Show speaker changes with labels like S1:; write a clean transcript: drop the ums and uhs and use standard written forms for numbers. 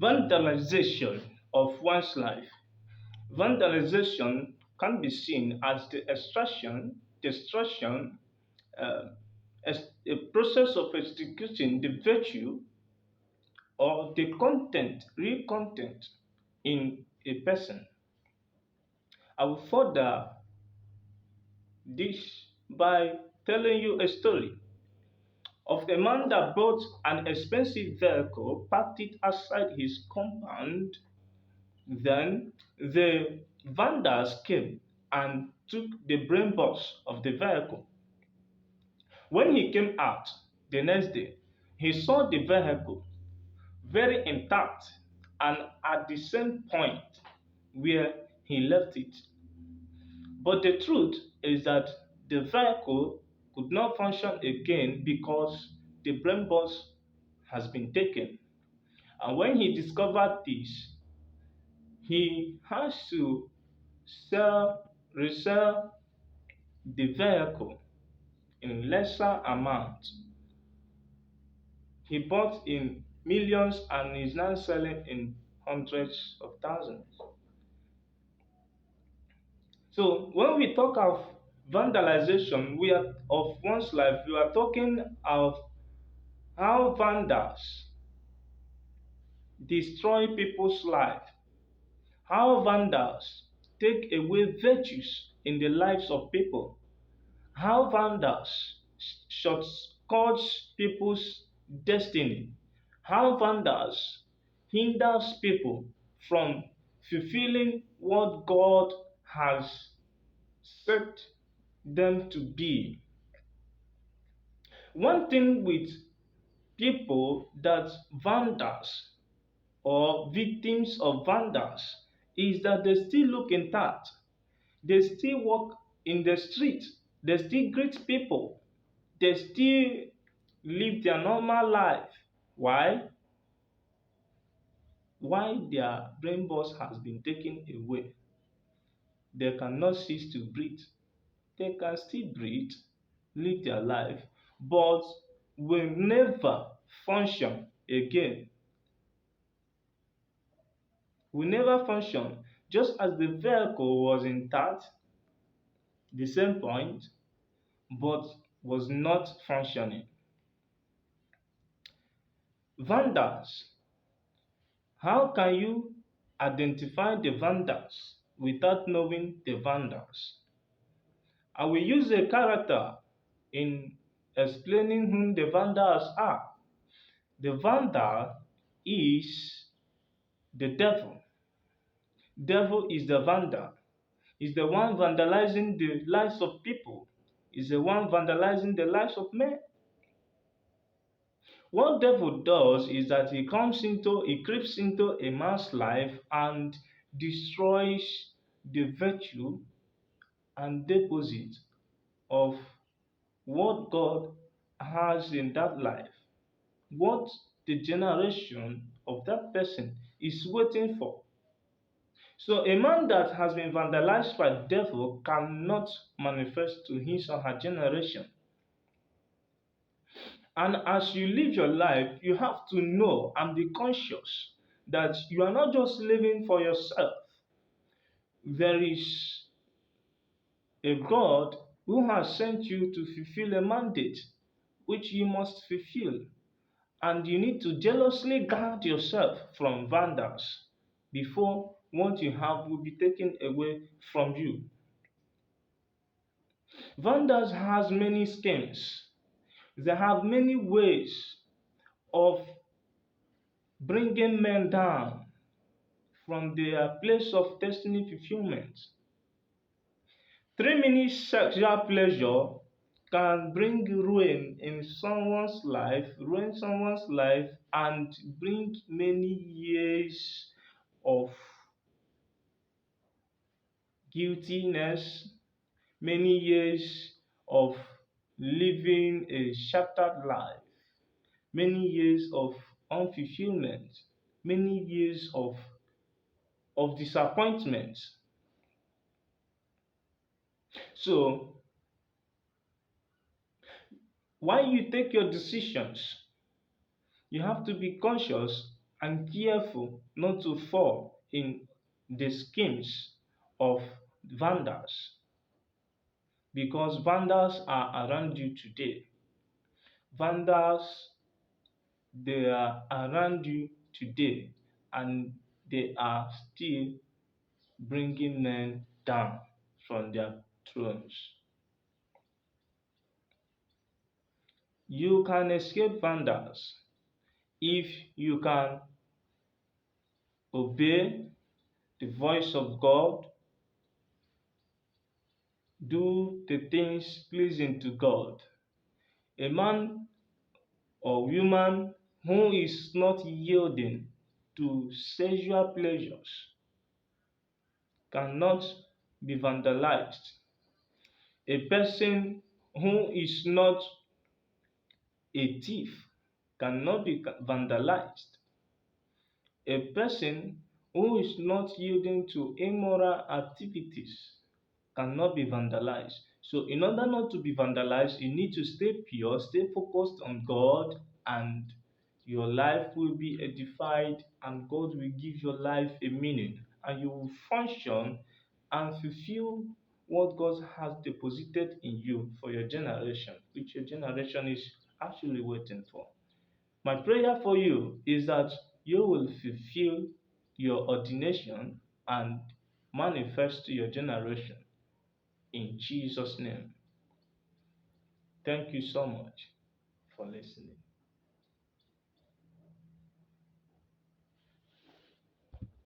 S1: Vandalization of one's life. Vandalization can be seen as the extraction, destruction, as a process of executing the virtue or the content, real content in a person. I will further this by telling you a story of a man that bought an expensive vehicle, parked it outside his compound. Then the vandals came and took the brain box of the vehicle. When he came out the next day, he saw the vehicle very intact and at the same point where he left it. But the truth is that the vehicle could not function again because the brain box has been taken. And when he discovered this, he has to resell the vehicle in lesser amount. He bought in millions and is now selling in hundreds of thousands. So when we talk of vandalization, we are of one's life, we are talking of how vandals destroy people's life, how vandals take away virtues in the lives of people, how vandals shortcuts people's destiny, how vandals hinders people from fulfilling what God has set them to be. One thing with people that vandals or victims of vandals is that they still look intact. They still walk in the street. They still greet people. They still live their normal life. Why? Why their brain box has been taken away. They cannot cease to breathe. They can still breathe, live their life, but will never function again. Will never function. Just as the vehicle was intact, the same point, but was not functioning. Vandals. How can you identify the vandals without knowing the vandals? I will use a character in explaining whom the vandals are. The vandal is the devil. Devil is the vandal. Is the one vandalizing the lives of people. Is the one vandalizing the lives of men. What devil does is that he creeps into a man's life and destroys the virtue and deposit of what God has in that life, what the generation of that person is waiting for. So a man that has been vandalized by the devil cannot manifest to his or her generation. And as you live your life, you have to know and be conscious that you are not just living for yourself. There is a God who has sent you to fulfill a mandate which you must fulfill. And you need to jealously guard yourself from vandals before what you have will be taken away from you. Vandals has many schemes. They have many ways of bringing men down from their place of destiny fulfillment. 3 minute sexual pleasure can bring ruin someone's life, and bring many years of guiltiness, many years of living a shattered life, many years of unfulfillment, many years of disappointment. So, while you take your decisions, you have to be conscious and careful not to fall in the schemes of vandals, because vandals are around you today. Vandals, they are around you today, and they are still bringing men down from their thrones. You can escape vandals if you can obey the voice of God, do the things pleasing to God. A man or woman who is not yielding to sexual pleasures cannot be vandalized. A person who is not a thief cannot be vandalized. A person who is not yielding to immoral activities cannot be vandalized. So, in order not to be vandalized, you need to stay pure, stay focused on God, and your life will be edified, and God will give your life a meaning, and you will function and fulfill what God has deposited in you for your generation, which your generation is actually waiting for. My prayer for you is that you will fulfill your ordination and manifest to your generation in Jesus' name. Thank you so much for listening.